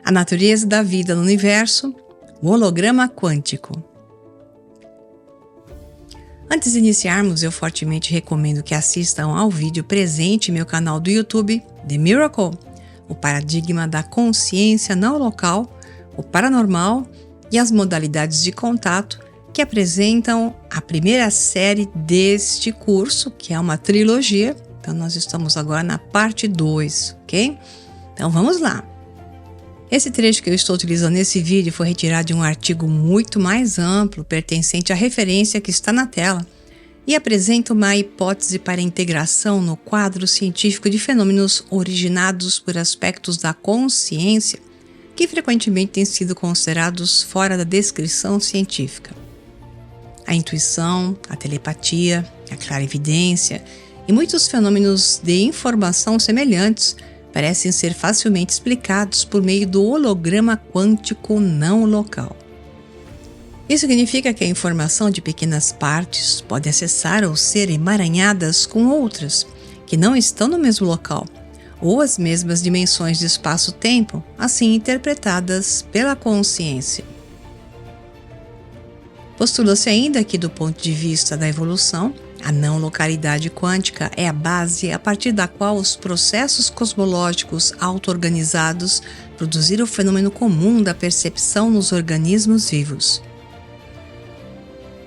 A natureza da vida no universo, o holograma quântico. Antes de iniciarmos, eu fortemente recomendo que assistam ao vídeo presente em meu canal do YouTube, The Miracle, o paradigma da consciência não local, o paranormal e as modalidades de contato, que apresentam a primeira série deste curso, que é uma trilogia. Então, nós estamos agora na parte 2, ok? Então, vamos lá. Esse trecho que eu estou utilizando nesse vídeo foi retirado de um artigo muito mais amplo, pertencente à referência que está na tela, e apresenta uma hipótese para integração no quadro científico de fenômenos originados por aspectos da consciência, que frequentemente têm sido considerados fora da descrição científica. A intuição, a telepatia, a clarividência e muitos fenômenos de informação semelhantes parecem ser facilmente explicados por meio do holograma quântico não local. Isso significa que a informação de pequenas partes pode acessar ou ser emaranhadas com outras, que não estão no mesmo local, ou as mesmas dimensões de espaço-tempo, assim interpretadas pela consciência. Postula-se ainda que, do ponto de vista da evolução, a não localidade quântica é a base a partir da qual os processos cosmológicos auto-organizados produziram o fenômeno comum da percepção nos organismos vivos.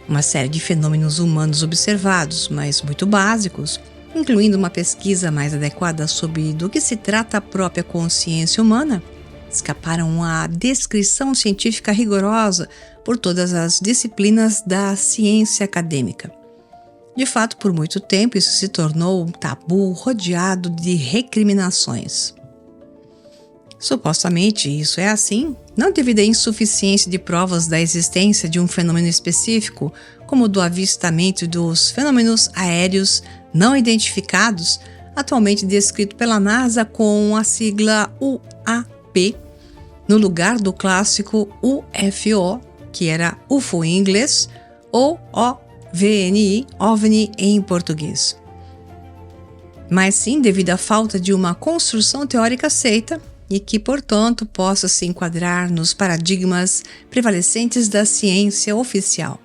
Uma série de fenômenos humanos observados, mas muito básicos, incluindo uma pesquisa mais adequada sobre do que se trata a própria consciência humana, escaparam à descrição científica rigorosa por todas as disciplinas da ciência acadêmica. De fato, por muito tempo isso se tornou um tabu rodeado de recriminações. Supostamente isso é assim, não devido à insuficiência de provas da existência de um fenômeno específico, como o do avistamento dos fenômenos aéreos não identificados, atualmente descrito pela NASA com a sigla UAP, no lugar do clássico UFO, que era UFO em inglês, ou OVNI, OVNI em português. Mas sim devido à falta de uma construção teórica aceita e que, portanto, possa se enquadrar nos paradigmas prevalecentes da ciência oficial.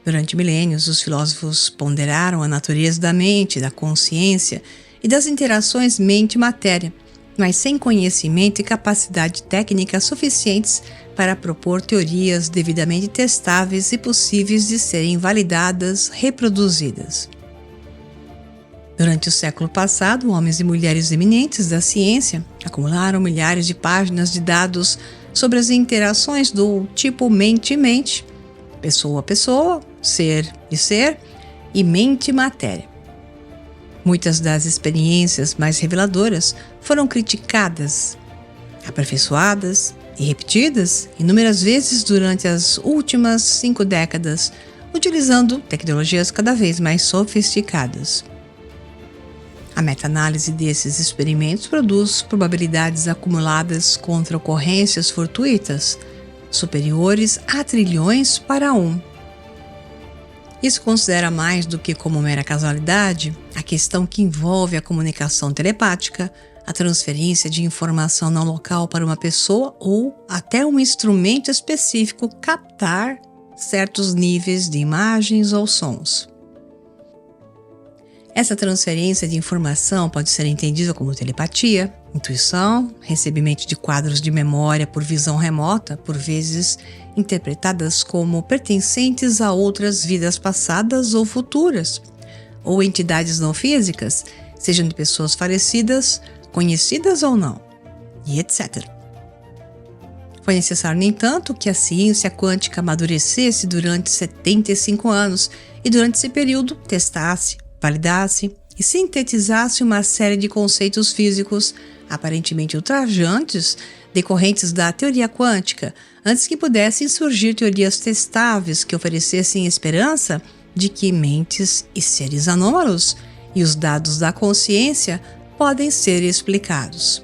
Durante milênios, os filósofos ponderaram a natureza da mente, da consciência e das interações mente-matéria, mas sem conhecimento e capacidade técnica suficientes para propor teorias devidamente testáveis e possíveis de serem validadas, reproduzidas. Durante o século passado, homens e mulheres eminentes da ciência acumularam milhares de páginas de dados sobre as interações do tipo mente-mente, pessoa-pessoa, ser e ser, e mente-matéria. Muitas das experiências mais reveladoras foram criticadas, aperfeiçoadas e repetidas inúmeras vezes durante as últimas 5 décadas, utilizando tecnologias cada vez mais sofisticadas. A meta-análise desses experimentos produz probabilidades acumuladas contra ocorrências fortuitas, superiores a trilhões para 1. Isso considera mais do que como mera casualidade a questão que envolve a comunicação telepática, a transferência de informação não local para uma pessoa ou até um instrumento específico captar certos níveis de imagens ou sons. Essa transferência de informação pode ser entendida como telepatia, intuição, recebimento de quadros de memória por visão remota, por vezes interpretadas como pertencentes a outras vidas passadas ou futuras, ou entidades não físicas, sejam de pessoas falecidas, conhecidas ou não, e etc. Foi necessário, no entanto, que a ciência quântica amadurecesse durante 75 anos e durante esse período testasse, validasse e sintetizasse uma série de conceitos físicos aparentemente ultrajantes decorrentes da teoria quântica, antes que pudessem surgir teorias testáveis que oferecessem esperança de que mentes e seres anômalos e os dados da consciência podem ser explicados.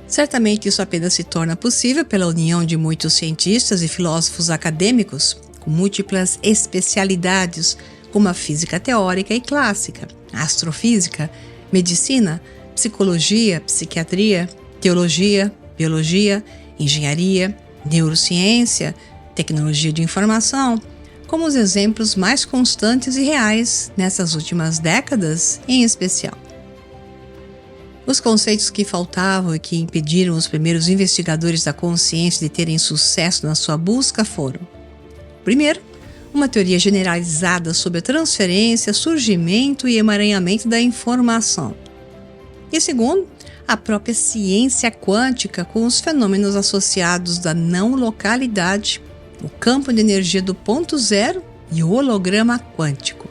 Certamente isso apenas se torna possível pela união de muitos cientistas e filósofos acadêmicos com múltiplas especialidades, como a física teórica e clássica, a astrofísica, medicina, psicologia, psiquiatria, teologia, biologia, engenharia, neurociência, tecnologia de informação, como os exemplos mais constantes e reais nessas últimas décadas em especial. Os conceitos que faltavam e que impediram os primeiros investigadores da consciência de terem sucesso na sua busca foram: primeiro, uma teoria generalizada sobre a transferência, surgimento e emaranhamento da informação. E segundo, a própria ciência quântica com os fenômenos associados da não localidade, o campo de energia do ponto zero e o holograma quântico.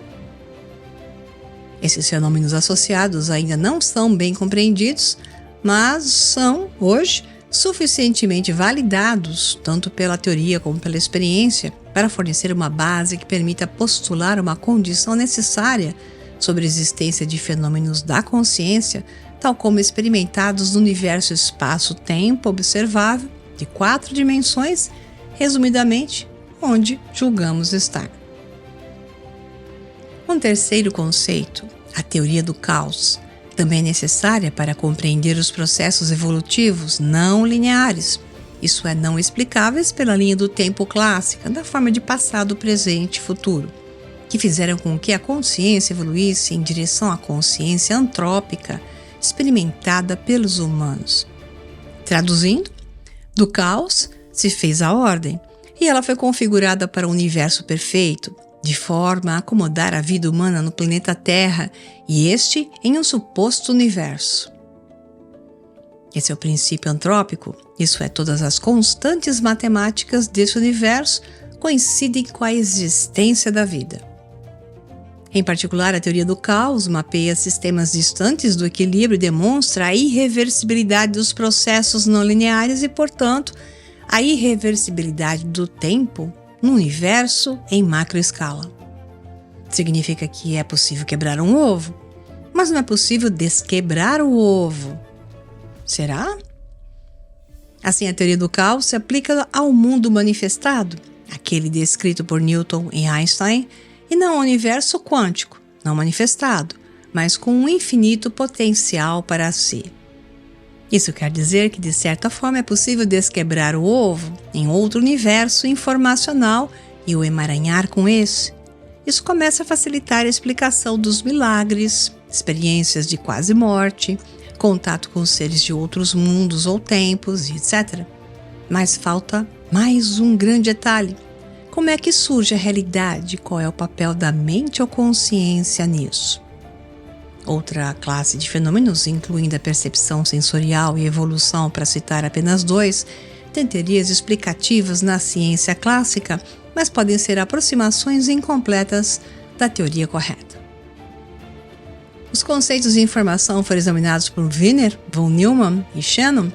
Esses fenômenos associados ainda não são bem compreendidos, mas são, hoje, suficientemente validados, tanto pela teoria como pela experiência, para fornecer uma base que permita postular uma condição necessária sobre a existência de fenômenos da consciência, tal como experimentados no universo espaço-tempo observável de 4 dimensões, resumidamente, onde julgamos estar. Um terceiro conceito, a teoria do caos, também é necessária para compreender os processos evolutivos não lineares, isso é, não explicáveis pela linha do tempo clássica, da forma de passado, presente e futuro, que fizeram com que a consciência evoluísse em direção à consciência antrópica experimentada pelos humanos. Traduzindo, do caos se fez a ordem, e ela foi configurada para o universo perfeito, de forma a acomodar a vida humana no planeta Terra e este em um suposto universo. Esse é o princípio antrópico, isso é, todas as constantes matemáticas desse universo coincidem com a existência da vida. Em particular, a teoria do caos mapeia sistemas distantes do equilíbrio e demonstra a irreversibilidade dos processos não lineares e, portanto, a irreversibilidade do tempo no universo em macroescala. Significa que é possível quebrar um ovo, mas não é possível desquebrar o ovo. Será? Assim, a teoria do caos se aplica ao mundo manifestado, aquele descrito por Newton e Einstein, e não ao universo quântico, não manifestado, mas com um infinito potencial para si. Isso quer dizer que, de certa forma, é possível desquebrar o ovo em outro universo informacional e o emaranhar com esse. Isso começa a facilitar a explicação dos milagres, experiências de quase morte, contato com seres de outros mundos ou tempos, etc. Mas falta mais um grande detalhe. Como é que surge a realidade? Qual é o papel da mente ou consciência nisso? Outra classe de fenômenos, incluindo a percepção sensorial e evolução, para citar apenas 2, tem teorias explicativas na ciência clássica, mas podem ser aproximações incompletas da teoria correta. Os conceitos de informação foram examinados por Wiener, von Neumann e Shannon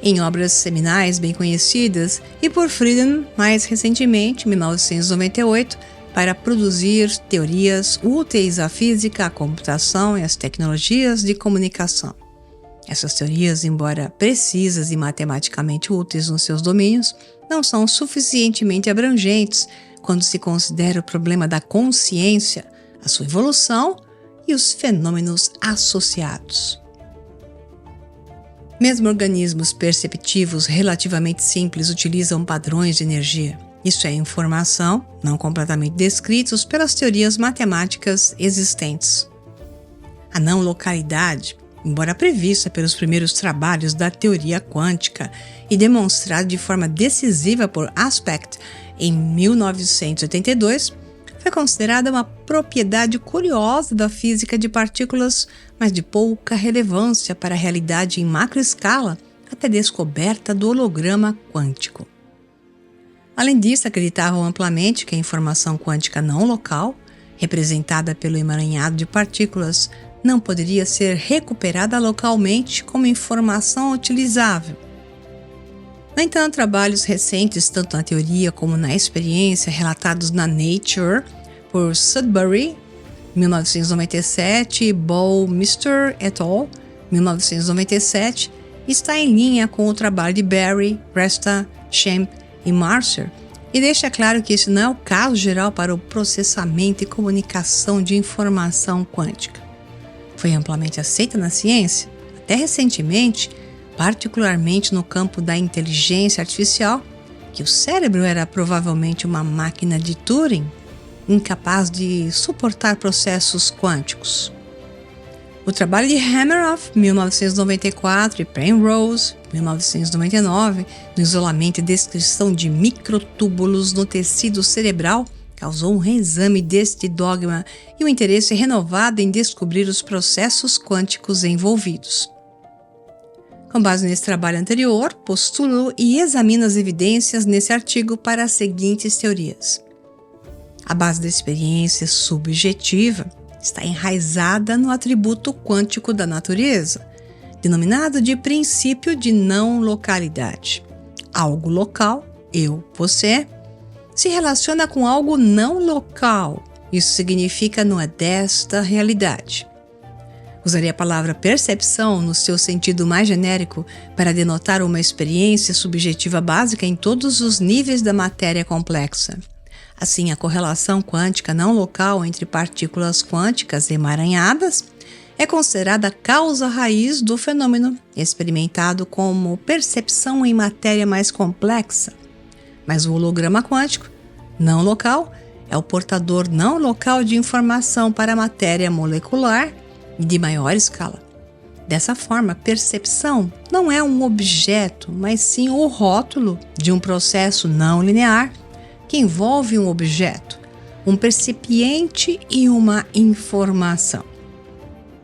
em obras seminais bem conhecidas e por Frieden, mais recentemente, em 1998, para produzir teorias úteis à física, à computação e às tecnologias de comunicação. Essas teorias, embora precisas e matematicamente úteis nos seus domínios, não são suficientemente abrangentes quando se considera o problema da consciência, a sua evolução e os fenômenos associados. Mesmo organismos perceptivos relativamente simples utilizam padrões de energia. Isso é informação, não completamente descritos pelas teorias matemáticas existentes. A não localidade, embora prevista pelos primeiros trabalhos da teoria quântica e demonstrada de forma decisiva por Aspect em 1982, foi considerada uma propriedade curiosa da física de partículas, mas de pouca relevância para a realidade em macroescala até a descoberta do holograma quântico. Além disso, acreditavam amplamente que a informação quântica não local, representada pelo emaranhado de partículas, não poderia ser recuperada localmente como informação utilizável. No entanto, trabalhos recentes, tanto na teoria como na experiência, relatados na Nature, por Sudbury, 1997, e Bowmister et al., 1997, está em linha com o trabalho de Berry, Resta, Schempp e Mercer, e deixa claro que esse não é o caso geral para o processamento e comunicação de informação quântica. Foi amplamente aceita na ciência, até recentemente, particularmente no campo da inteligência artificial, que o cérebro era provavelmente uma máquina de Turing, incapaz de suportar processos quânticos. O trabalho de Hameroff, 1994, e Penrose, 1999, no isolamento e descrição de microtúbulos no tecido cerebral, causou um reexame deste dogma e um interesse renovado em descobrir os processos quânticos envolvidos. Com base nesse trabalho anterior, postulo e examino as evidências nesse artigo para as seguintes teorias. A base da experiência subjetiva está enraizada no atributo quântico da natureza, denominado de princípio de não localidade. Algo local, eu, você, se relaciona com algo não local. Isso significa não é desta realidade. Usaria a palavra percepção no seu sentido mais genérico para denotar uma experiência subjetiva básica em todos os níveis da matéria complexa. Assim, a correlação quântica não local entre partículas quânticas emaranhadas é considerada a causa raiz do fenômeno, experimentado como percepção em matéria mais complexa. Mas o holograma quântico, não local, é o portador não local de informação para a matéria molecular e de maior escala. Dessa forma, percepção não é um objeto, mas sim o rótulo de um processo não linear que envolve um objeto, um percipiente e uma informação.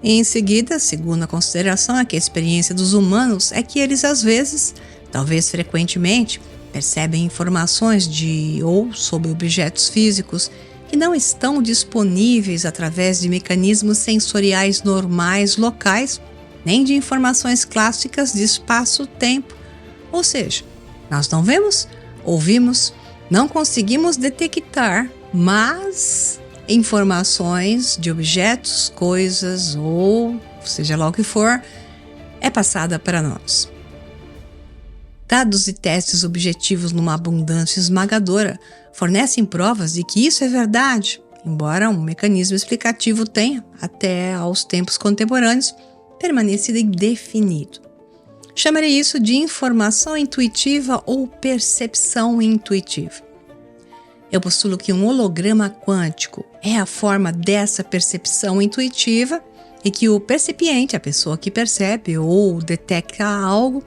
Em seguida, a segunda consideração é que a experiência dos humanos é que eles às vezes, talvez frequentemente, percebem informações de ou sobre objetos físicos que não estão disponíveis através de mecanismos sensoriais normais locais, nem de informações clássicas de espaço-tempo. Ou seja, nós não vemos, ouvimos, não conseguimos detectar, mas informações de objetos, coisas ou seja lá o que for, é passada para nós. Dados e testes objetivos numa abundância esmagadora fornecem provas de que isso é verdade, embora um mecanismo explicativo tenha, até aos tempos contemporâneos, permanecido indefinido. Chamaria isso de informação intuitiva ou percepção intuitiva. Eu postulo que um holograma quântico é a forma dessa percepção intuitiva e que o percipiente, a pessoa que percebe ou detecta algo,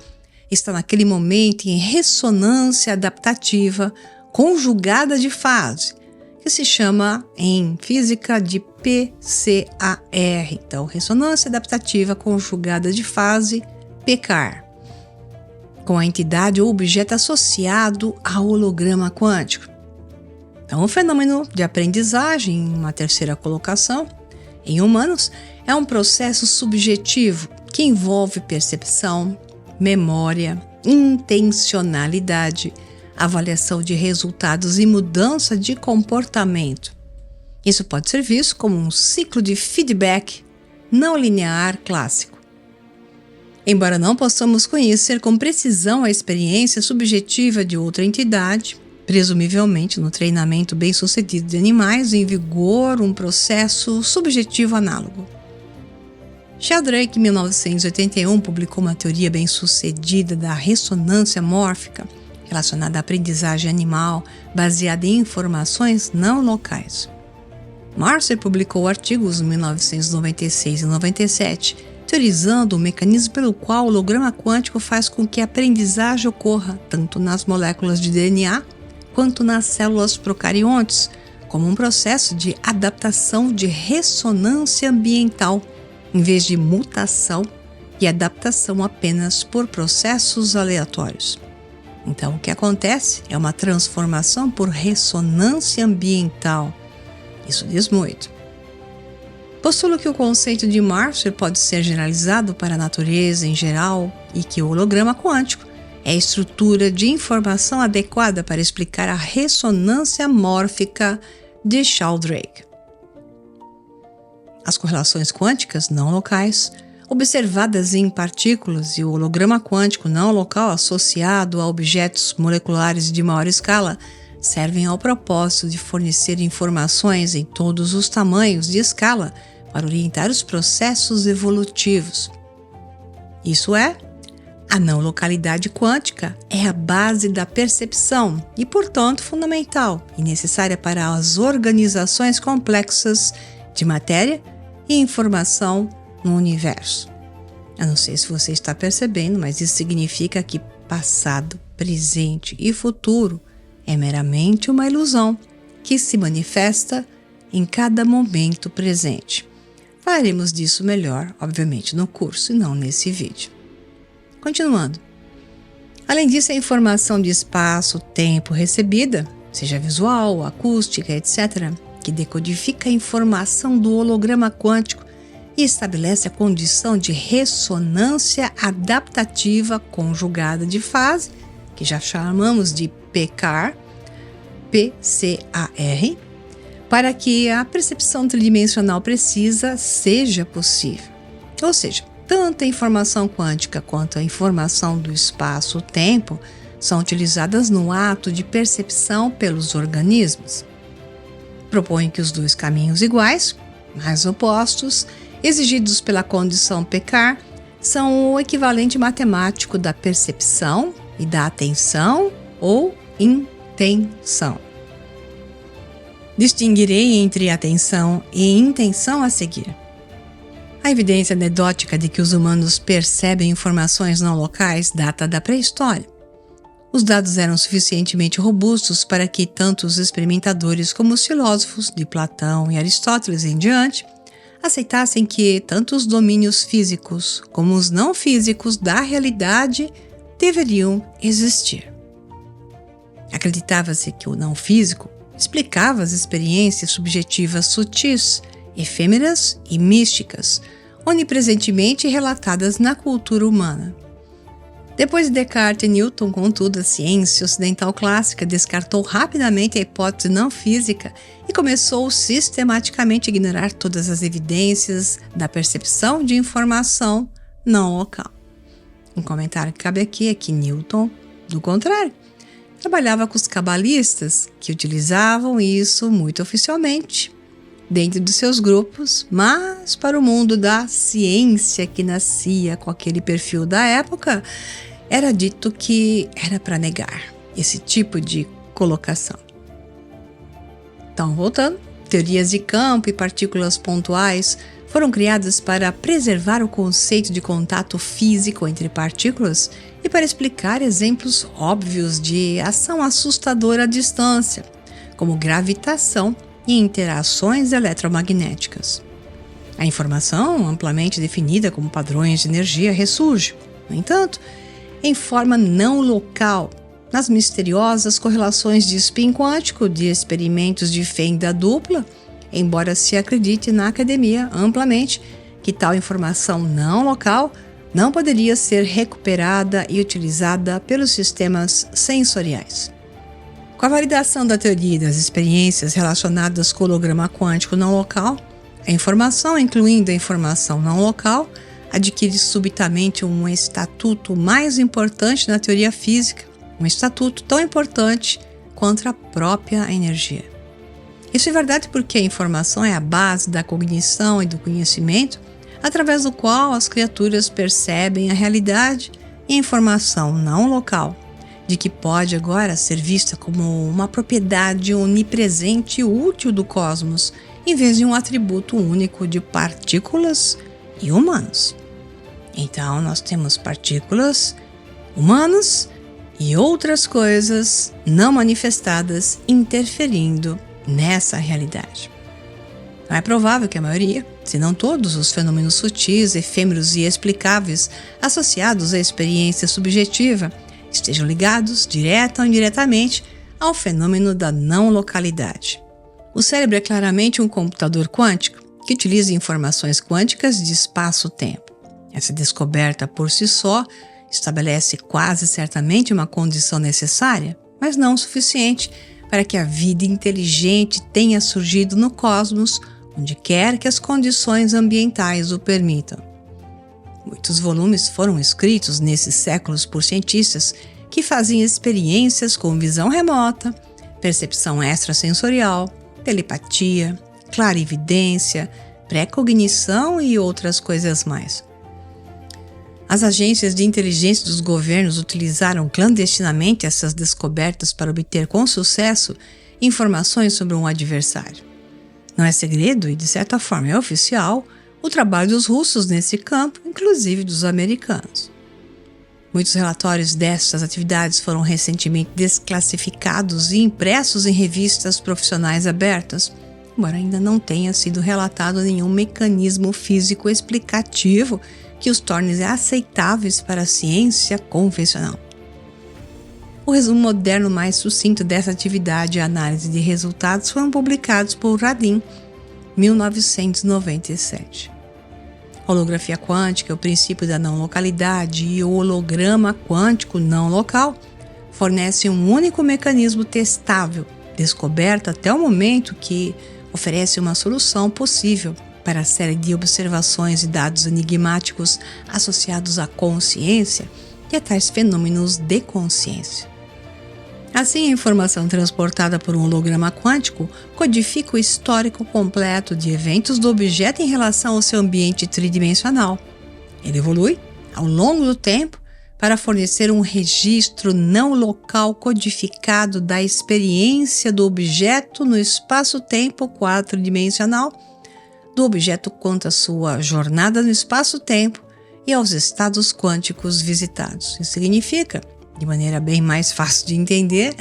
está naquele momento em ressonância adaptativa conjugada de fase, que se chama em física de PCAR. Então, ressonância adaptativa conjugada de fase, PCAR, com a entidade ou objeto associado ao holograma quântico. Então, o fenômeno de aprendizagem, uma terceira colocação, em humanos, é um processo subjetivo que envolve percepção, memória, intencionalidade, avaliação de resultados e mudança de comportamento. Isso pode ser visto como um ciclo de feedback não linear clássico. Embora não possamos conhecer com precisão a experiência subjetiva de outra entidade, presumivelmente no treinamento bem-sucedido de animais em vigor um processo subjetivo análogo. Sheldrake, em 1981, publicou uma teoria bem-sucedida da ressonância mórfica relacionada à aprendizagem animal baseada em informações não locais. Marcer publicou artigos em 1996 e 97, teorizando o mecanismo pelo qual o holograma quântico faz com que a aprendizagem ocorra tanto nas moléculas de DNA quanto nas células procariontes, como um processo de adaptação de ressonância ambiental, em vez de mutação e adaptação apenas por processos aleatórios. Então, o que acontece é uma transformação por ressonância ambiental. Isso diz muito. Postulo que o conceito de Marcer pode ser generalizado para a natureza em geral e que o holograma quântico é a estrutura de informação adequada para explicar a ressonância mórfica de Sheldrake. As correlações quânticas não locais, observadas em partículas, e o holograma quântico não local associado a objetos moleculares de maior escala servem ao propósito de fornecer informações em todos os tamanhos de escala para orientar os processos evolutivos. Isso é, A não localidade quântica é a base da percepção e, portanto, fundamental e necessária para as organizações complexas de matéria e informação no universo. Eu não sei se você está percebendo, mas isso significa que passado, presente e futuro é meramente uma ilusão que se manifesta em cada momento presente. Falaremos disso melhor, obviamente, no curso e não nesse vídeo. Continuando. Além disso, a informação de espaço, tempo recebida, seja visual, acústica, etc., que decodifica a informação do holograma quântico e estabelece a condição de ressonância adaptativa conjugada de fase, que já chamamos de PCAR, para que a percepção tridimensional precisa seja possível. Ou seja, tanto a informação quântica quanto a informação do espaço-tempo são utilizadas no ato de percepção pelos organismos. Propõe que os dois caminhos iguais, mas opostos, exigidos pela condição PCAR, são o equivalente matemático da percepção e da atenção ou intenção. Distinguirei entre atenção e intenção a seguir. A evidência anedótica de que os humanos percebem informações não locais data da pré-história. Os dados eram suficientemente robustos para que tanto os experimentadores como os filósofos, de Platão e Aristóteles em diante, aceitassem que tanto os domínios físicos como os não físicos da realidade deveriam existir. Acreditava-se que o não físico explicava as experiências subjetivas sutis, efêmeras e místicas, onipresentemente relatadas na cultura humana. Depois de Descartes e Newton, contudo, a ciência ocidental clássica descartou rapidamente a hipótese não física e começou sistematicamente a ignorar todas as evidências da percepção de informação não local. Um comentário que cabe aqui é que Newton, do contrário, trabalhava com os cabalistas, que utilizavam isso muito oficialmente dentro de seus grupos, mas para o mundo da ciência que nascia com aquele perfil da época, era dito que era para negar esse tipo de colocação. Então, voltando, teorias de campo e partículas pontuais foram criadas para preservar o conceito de contato físico entre partículas e para explicar exemplos óbvios de ação assustadora à distância, como gravitação e interações eletromagnéticas. A informação, amplamente definida como padrões de energia, ressurge, no entanto, em forma não local, nas misteriosas correlações de spin quântico de experimentos de fenda dupla, embora se acredite na academia amplamente que tal informação não local não poderia ser recuperada e utilizada pelos sistemas sensoriais. Com a validação da teoria das experiências relacionadas com o holograma quântico não local, a informação, incluindo a informação não local, adquire subitamente um estatuto mais importante na teoria física, um estatuto tão importante quanto a própria energia. Isso é verdade porque a informação é a base da cognição e do conhecimento, através do qual as criaturas percebem a realidade e a informação não local, de que pode agora ser vista como uma propriedade onipresente e útil do cosmos, em vez de um atributo único de partículas e humanos. Então, nós temos partículas, humanos e outras coisas não manifestadas interferindo nessa realidade. É provável que a maioria, se não todos, os fenômenos sutis, efêmeros e explicáveis associados à experiência subjetiva estejam ligados, direta ou indiretamente, ao fenômeno da não localidade. O cérebro é claramente um computador quântico que utiliza informações quânticas de espaço-tempo. Essa descoberta por si só estabelece quase certamente uma condição necessária, mas não o suficiente para que a vida inteligente tenha surgido no cosmos, onde quer que as condições ambientais o permitam. Muitos volumes foram escritos nesses séculos por cientistas que faziam experiências com visão remota, percepção extrasensorial, telepatia, clarividência, pré-cognição e outras coisas mais. As agências de inteligência dos governos utilizaram clandestinamente essas descobertas para obter com sucesso informações sobre um adversário. Não é segredo e, de certa forma, é oficial o trabalho dos russos nesse campo, inclusive dos americanos. Muitos relatórios dessas atividades foram recentemente desclassificados e impressos em revistas profissionais abertas, embora ainda não tenha sido relatado nenhum mecanismo físico explicativo que os torne aceitáveis para a ciência convencional. O resumo moderno mais sucinto dessa atividade e análise de resultados foram publicados por Radin, 1997. Holografia quântica, o princípio da não localidade e o holograma quântico não local fornecem um único mecanismo testável, descoberto até o momento, que oferece uma solução possível para a série de observações e dados enigmáticos associados à consciência e a tais fenômenos de consciência. Assim, a informação transportada por um holograma quântico codifica o histórico completo de eventos do objeto em relação ao seu ambiente tridimensional. Ele evolui ao longo do tempo para fornecer um registro não local codificado da experiência do objeto no espaço-tempo quadridimensional, do objeto quanto à sua jornada no espaço-tempo e aos estados quânticos visitados. Isso significa, de maneira bem mais fácil de entender,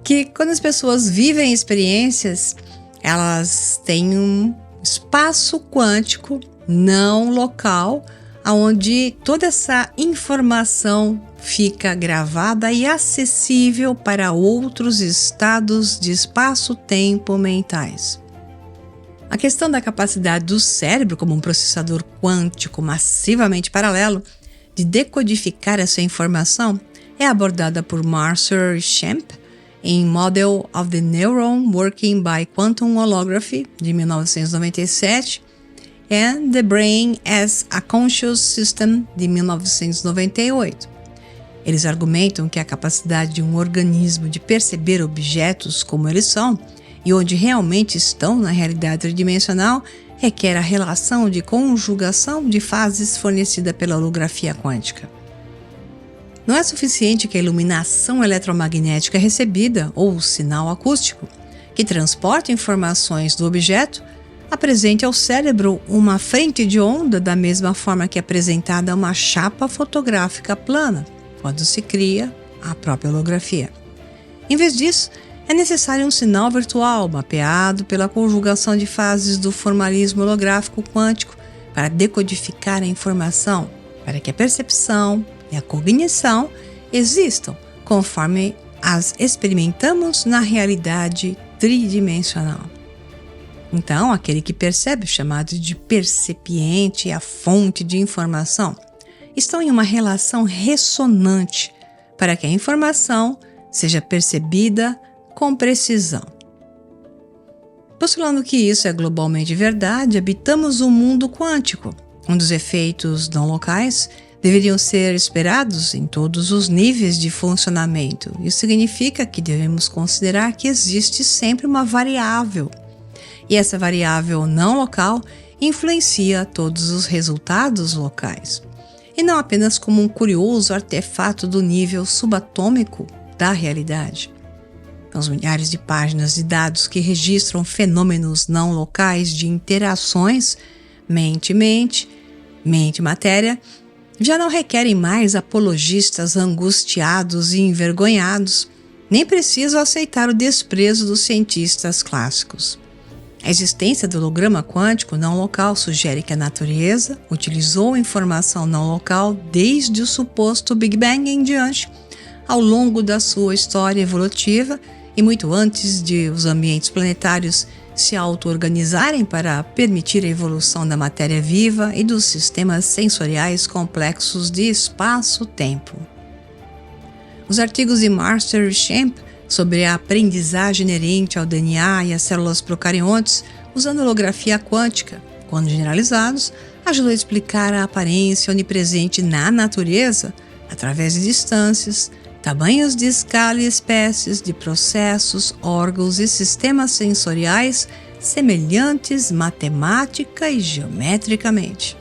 que quando as pessoas vivem experiências, elas têm um espaço quântico não local, onde toda essa informação fica gravada e acessível para outros estados de espaço-tempo mentais. A questão da capacidade do cérebro como um processador quântico massivamente paralelo de decodificar essa informação é abordada por Marcel Schempp em Model of the Neuron Working by Quantum Holography, de 1997, and The Brain as a Conscious System, de 1998. Eles argumentam que a capacidade de um organismo de perceber objetos como eles são e onde realmente estão na realidade tridimensional requer a relação de conjugação de fases fornecida pela holografia quântica. Não é suficiente que a iluminação eletromagnética recebida, ou o sinal acústico, que transporta informações do objeto, apresente ao cérebro uma frente de onda da mesma forma que é apresentada uma chapa fotográfica plana, quando se cria a própria holografia. Em vez disso, é necessário um sinal virtual mapeado pela conjugação de fases do formalismo holográfico quântico para decodificar a informação, para que a percepção e a cognição existam conforme as experimentamos na realidade tridimensional. Então, aquele que percebe, chamado de percepiente, e a fonte de informação, estão em uma relação ressonante para que a informação seja percebida com precisão. Postulando que isso é globalmente verdade, habitamos um mundo quântico, onde os efeitos não locais deveriam ser esperados em todos os níveis de funcionamento. Isso significa que devemos considerar que existe sempre uma variável, e essa variável não local influencia todos os resultados locais, e não apenas como um curioso artefato do nível subatômico da realidade. Os milhares de páginas de dados que registram fenômenos não locais de interações mente-mente, mente-matéria, já não requerem mais apologistas angustiados e envergonhados, nem precisam aceitar o desprezo dos cientistas clássicos. A existência do holograma quântico não local sugere que a natureza utilizou informação não local desde o suposto Big Bang em diante, ao longo da sua história evolutiva e muito antes de os ambientes planetários se auto-organizarem para permitir a evolução da matéria viva e dos sistemas sensoriais complexos de espaço-tempo. Os artigos de Marcel Schempp sobre a aprendizagem inerente ao DNA e às células procariontes usando holografia quântica, quando generalizados, ajudou a explicar a aparência onipresente na natureza através de distâncias, tamanhos de escala e espécies de processos, órgãos e sistemas sensoriais semelhantes matemática e geometricamente.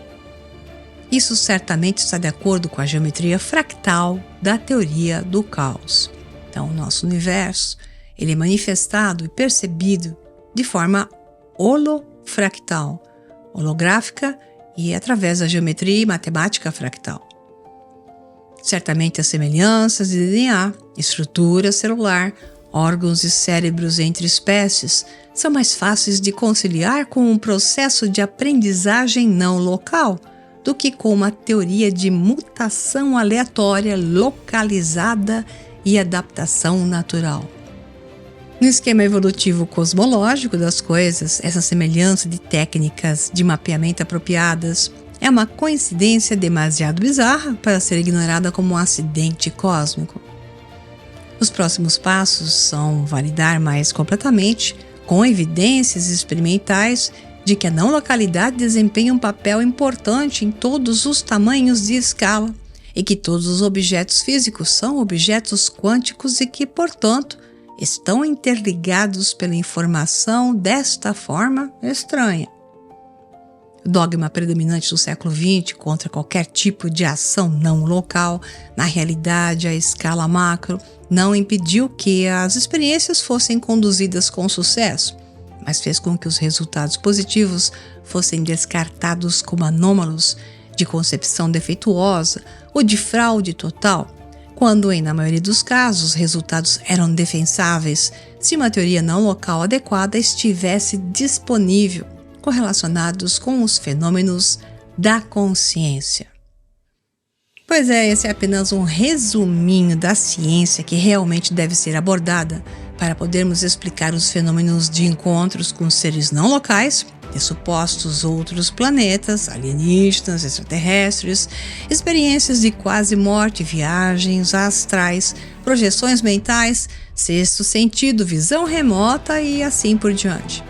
Isso certamente está de acordo com a geometria fractal da teoria do caos. Então, o nosso universo ele é manifestado e percebido de forma holofractal, holográfica e através da geometria e matemática fractal. Certamente as semelhanças de DNA, estrutura celular, órgãos e cérebros entre espécies são mais fáceis de conciliar com um processo de aprendizagem não local do que com uma teoria de mutação aleatória, localizada e adaptação natural. No esquema evolutivo cosmológico das coisas, essa semelhança de técnicas de mapeamento apropriadas é uma coincidência demasiado bizarra para ser ignorada como um acidente cósmico. Os próximos passos são validar mais completamente, com evidências experimentais, de que a não localidade desempenha um papel importante em todos os tamanhos de escala e que todos os objetos físicos são objetos quânticos e que, portanto, estão interligados pela informação desta forma estranha. O dogma predominante do século XX contra qualquer tipo de ação não local, na realidade, a escala macro, não impediu que as experiências fossem conduzidas com sucesso, mas fez com que os resultados positivos fossem descartados como anômalos, de concepção defeituosa ou de fraude total, quando, na maioria dos casos, os resultados eram defensáveis se uma teoria não local adequada estivesse disponível, correlacionados com os fenômenos da consciência. Pois é, esse é apenas um resuminho da ciência que realmente deve ser abordada para podermos explicar os fenômenos de encontros com seres não locais, de supostos outros planetas, alienígenas, extraterrestres, experiências de quase morte, viagens astrais, projeções mentais, sexto sentido, visão remota e assim por diante.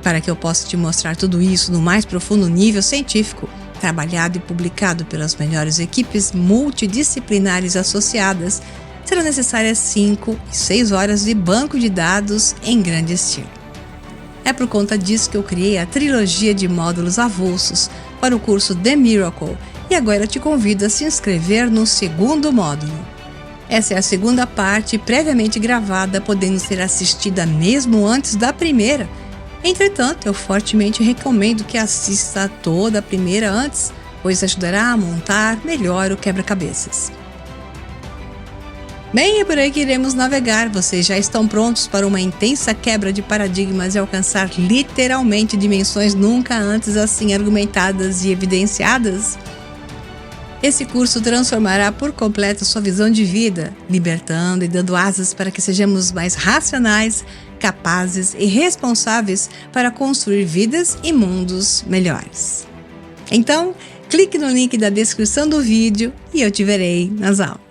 Para que eu possa te mostrar tudo isso no mais profundo nível científico, trabalhado e publicado pelas melhores equipes multidisciplinares associadas, serão necessárias 5 e 6 horas de banco de dados em grande estilo. É por conta disso que eu criei a trilogia de módulos avulsos para o curso The Miracle e agora te convido a se inscrever no segundo módulo. Essa é a segunda parte previamente gravada, podendo ser assistida mesmo antes da primeira. Entretanto, eu fortemente recomendo que assista toda a primeira antes, pois ajudará a montar melhor o quebra-cabeças. Bem, é por aí que iremos navegar. Vocês já estão prontos para uma intensa quebra de paradigmas e alcançar literalmente dimensões nunca antes assim argumentadas e evidenciadas? Esse curso transformará por completo sua visão de vida, libertando e dando asas para que sejamos mais racionais, capazes e responsáveis para construir vidas e mundos melhores. Então, clique no link da descrição do vídeo e eu te verei nas aulas.